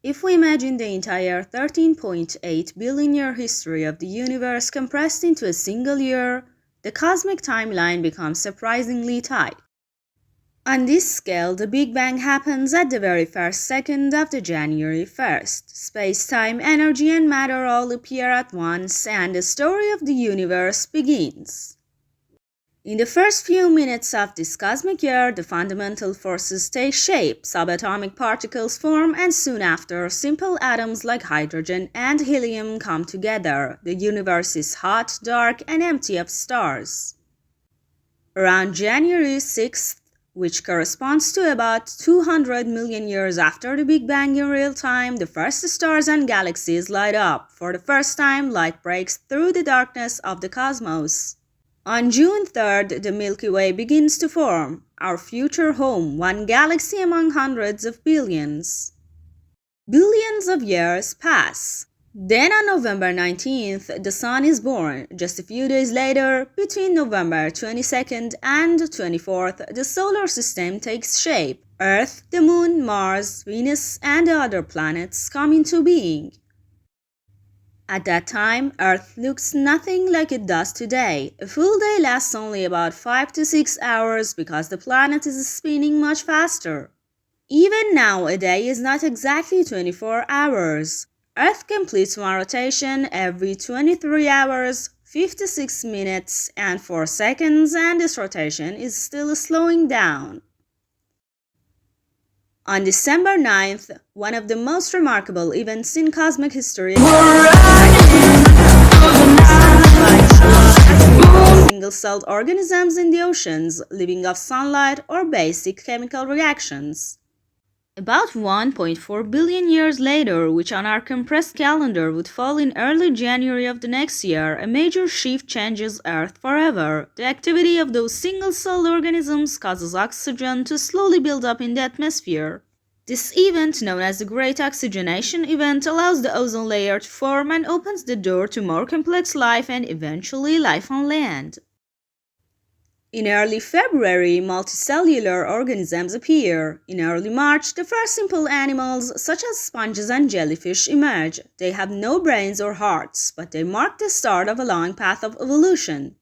If we imagine the entire 13.8 billion year history of the universe compressed into a single year, the cosmic timeline becomes surprisingly tight. On this scale, the Big Bang happens at the very first second of the January 1st. Space-time, energy, and matter all appear at once, and the story of the universe begins. In the first few minutes of this cosmic year, the fundamental forces take shape, subatomic particles form, and soon after, simple atoms like hydrogen and helium come together. The universe is hot, dark, and empty of stars. Around January 6th, which corresponds to about 200 million years after the Big Bang in real time, the first stars and galaxies light up. For the first time, light breaks through the darkness of the cosmos. On June 3rd, the Milky Way begins to form, our future home, one galaxy among hundreds of billions. Billions of years pass. Then on November 19th, the Sun is born. Just a few days later, between November 22nd and 24th, the solar system takes shape. Earth, the Moon, Mars, Venus, and the other planets come into being. At that time, Earth looks nothing like it does today. A full day lasts only about 5 to 6 hours because the planet is spinning much faster. Even now, a day is not exactly 24 hours. Earth completes one rotation every 23 hours, 56 minutes, and 4 seconds, and this rotation is still slowing down. On December 9th, one of the most remarkable events in cosmic history single-celled organisms in the oceans, living off sunlight or basic chemical reactions. About 1.4 billion years later, which on our compressed calendar would fall in early January of the next year, a major shift changes Earth forever. The activity of those single-celled organisms causes oxygen to slowly build up in the atmosphere. This event, known as the Great Oxygenation Event, allows the ozone layer to form and opens the door to more complex life and eventually life on land. In early February, multicellular organisms appear. In early March, the first simple animals, such as sponges and jellyfish, emerge. They have no brains or hearts, but they mark the start of a long path of evolution.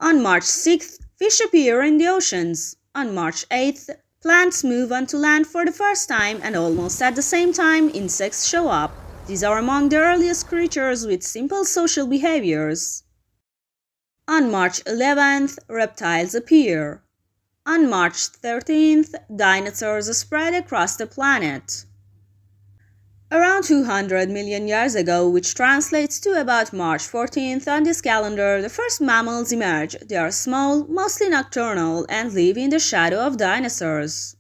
On March 6th, fish appear in the oceans. On March 8th, plants move onto land for the first time, and almost at the same time, insects show up. These are among the earliest creatures with simple social behaviors. On March 11th, reptiles appear. On March 13th, dinosaurs spread across the planet. Around 200 million years ago, which translates to about March 14th on this calendar, the first mammals emerge. They are small, mostly nocturnal, and live in the shadow of dinosaurs.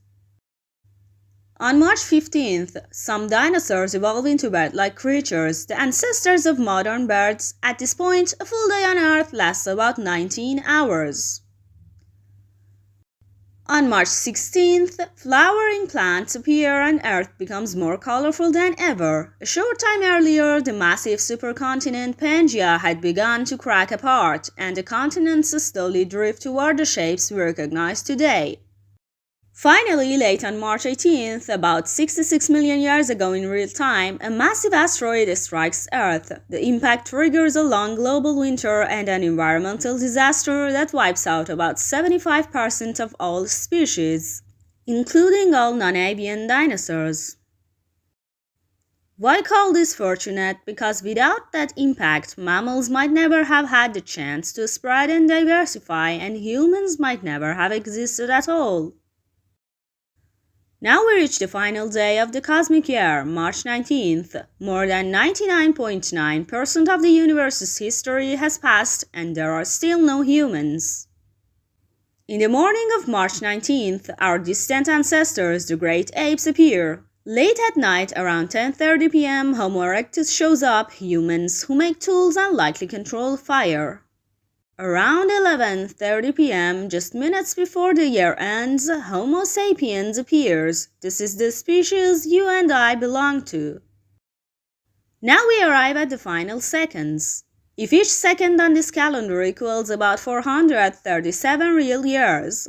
On March 15th, some dinosaurs evolve into bird-like creatures, the ancestors of modern birds. At this point, a full day on Earth lasts about 19 hours. On March 16th, flowering plants appear and Earth becomes more colorful than ever. A short time earlier, the massive supercontinent Pangaea had begun to crack apart, and the continents slowly drift toward the shapes we recognize today. Finally, late on March 18th, about 66 million years ago in real time, a massive asteroid strikes Earth. The impact triggers a long global winter and an environmental disaster that wipes out about 75% of all species, including all non-avian dinosaurs. Why call this fortunate? Because without that impact, mammals might never have had the chance to spread and diversify, and humans might never have existed at all. Now we reach the final day of the cosmic year, March 19th. More than 99.9% of the universe's history has passed, and there are still no humans. In the morning of March 19th, our distant ancestors, the great apes, appear. Late at night, around 10:30 p.m., Homo erectus shows up, humans who make tools and likely control fire. Around 11:30 p.m., just minutes before the year ends, Homo sapiens appears. This is the species you and I belong to. Now we arrive at the final seconds. If each second on this calendar equals about 437 real years,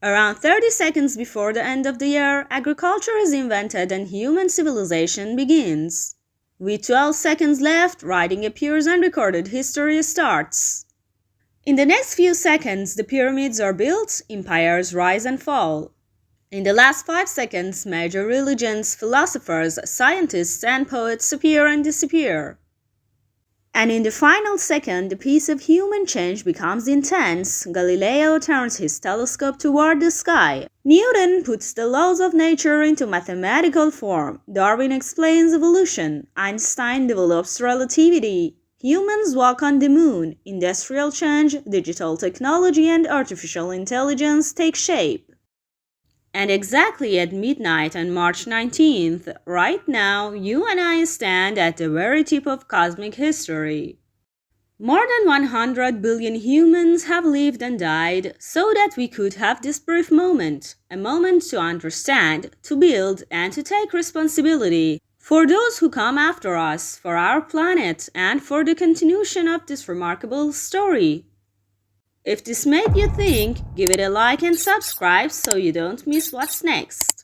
Around 30 seconds before the end of the year, agriculture is invented and human civilization begins. With 12 seconds left, writing appears and recorded history starts. In the next few seconds, the pyramids are built, empires rise and fall. In the last 5 seconds, major religions, philosophers, scientists, and poets appear and disappear. And in the final second, the pace of human change becomes intense. Galileo turns his telescope toward the sky. Newton puts the laws of nature into mathematical form. Darwin explains evolution. Einstein develops relativity. Humans walk on the moon. Industrial change, digital technology, and artificial intelligence take shape. And exactly at midnight on March 19th, right now, you and I stand at the very tip of cosmic history. More than 100 billion humans have lived and died so that we could have this brief moment, a moment to understand, to build, and to take responsibility for those who come after us, for our planet, and for the continuation of this remarkable story. If this made you think, give it a like and subscribe so you don't miss what's next.